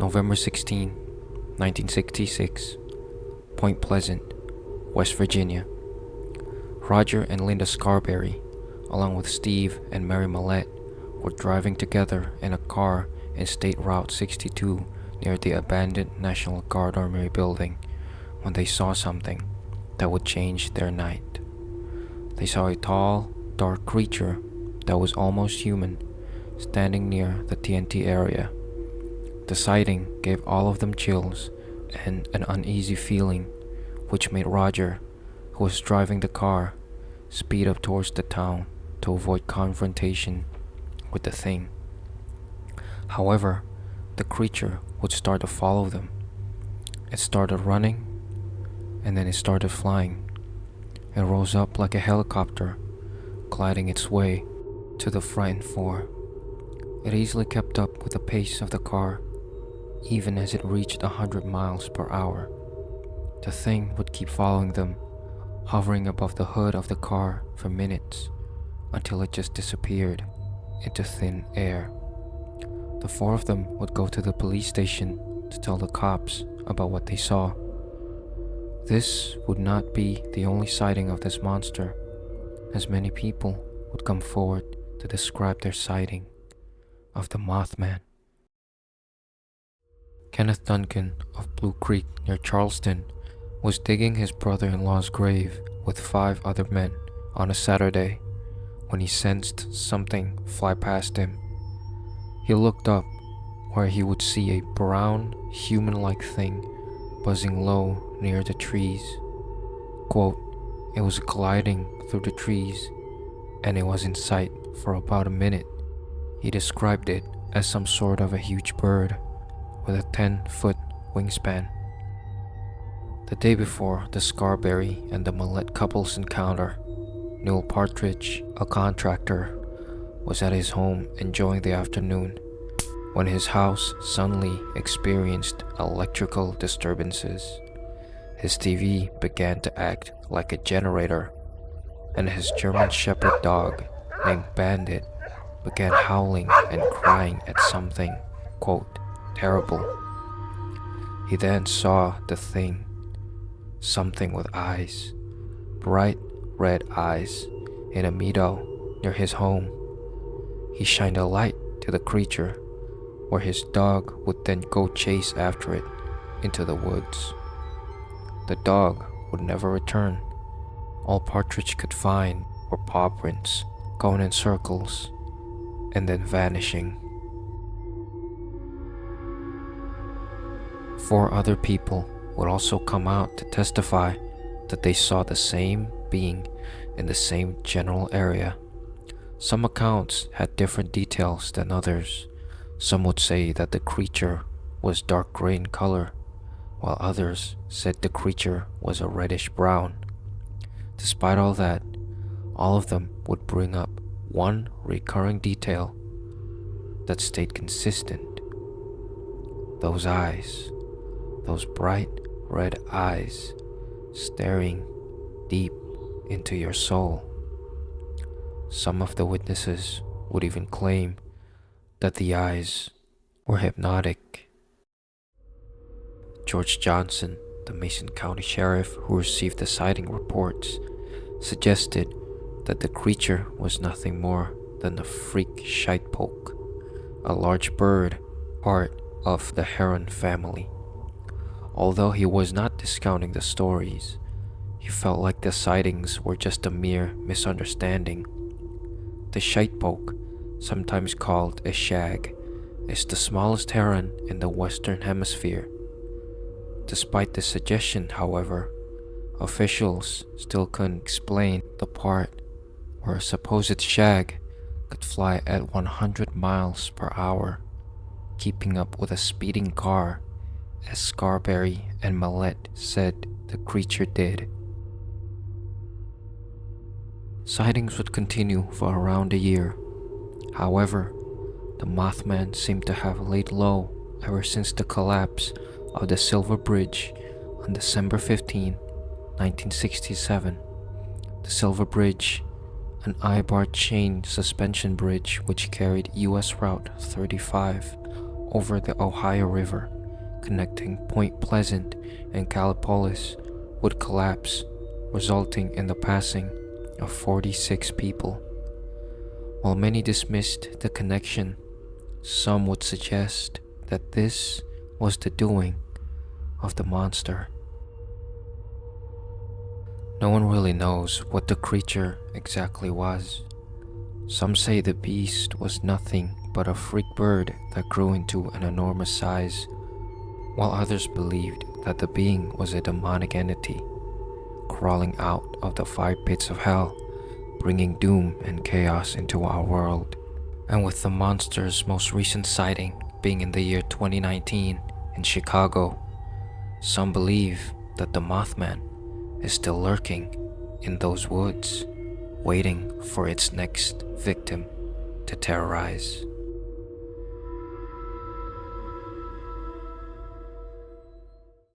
November 16, 1966, Point Pleasant, West Virginia. Roger and Linda Scarberry, along with Steve and Mary Mallette, were driving together in a car in State Route 62 near the abandoned National Guard Armory building when they saw something that would change their night. They saw a tall, dark creature that was almost human standing near the TNT area. The sighting gave all of them chills and an uneasy feeling, which made Roger, who was driving the car, speed up towards the town to avoid confrontation with the thing. However, the creature would start to follow them. It started running, and then it started flying. It rose up like a helicopter, gliding its way to the frightened four. It easily kept up with the pace of the car, even as it reached 100 miles per hour. The thing would keep following them, hovering above the hood of the car for minutes, until it just disappeared into thin air. The four of them would go to the police station to tell the cops about what they saw. This would not be the only sighting of this monster, as many people would come forward to describe their sighting of the Mothman. Kenneth Duncan of Blue Creek near Charleston was digging his brother-in-law's grave with 5 other men on a Saturday when he sensed something fly past him. He looked up, where he would see a brown, human-like thing buzzing low near the trees. Quote, "It was gliding through the trees, and it was in sight for about a minute." He described it as some sort of a huge bird with a 10-foot wingspan. The day before the Scarberry and the Mallette couple's encounter, Neil Partridge, a contractor, was at his home enjoying the afternoon when his house suddenly experienced electrical disturbances. His TV began to act like a generator, and his German Shepherd dog, named Bandit, began howling and crying at something, quote, "terrible." He then saw the thing, something with eyes, bright red eyes, in a meadow near his home. He shined a light to the creature, where his dog would then go chase after it into the woods. The dog would never return. All Partridge could find were paw prints going in circles and then vanishing. 4 other people would also come out to testify that they saw the same being in the same general area. Some accounts had different details than others. Some would say that the creature was dark gray in color, while others said the creature was a reddish brown. Despite all that, all of them would bring up one recurring detail that stayed consistent. Those eyes, those bright red eyes, staring deep into your soul. Some of the witnesses would even claim that the eyes were hypnotic. George Johnson, the Mason County Sheriff who received the sighting reports, suggested that the creature was nothing more than a freak shitepoke, a large bird part of the heron family. Although he was not discounting the stories, he felt like the sightings were just a mere misunderstanding. The shitepoke, sometimes called a shag, is the smallest heron in the Western Hemisphere. Despite this suggestion, however, officials still couldn't explain the part where a supposed shag could fly at 100 miles per hour, keeping up with a speeding car, as Scarberry and Mallette said the creature did. Sightings would continue for around a year. However, the Mothman seemed to have laid low ever since the collapse of the Silver Bridge on December 15, 1967. The Silver Bridge, an I-bar chain suspension bridge which carried US Route 35 over the Ohio River, connecting Point Pleasant and Gallipolis would collapse, resulting in the passing of 46 people. While many dismissed the connection, some would suggest that this was the doing of the monster. No one really knows what the creature exactly was. Some say the beast was nothing but a freak bird that grew into an enormous size, while others believed that the being was a demonic entity crawling out of the 5 pits of hell, bringing doom and chaos into our world. And with the monster's most recent sighting being in the year 2019 in Chicago, some believe that the Mothman is still lurking in those woods, waiting for its next victim to terrorize.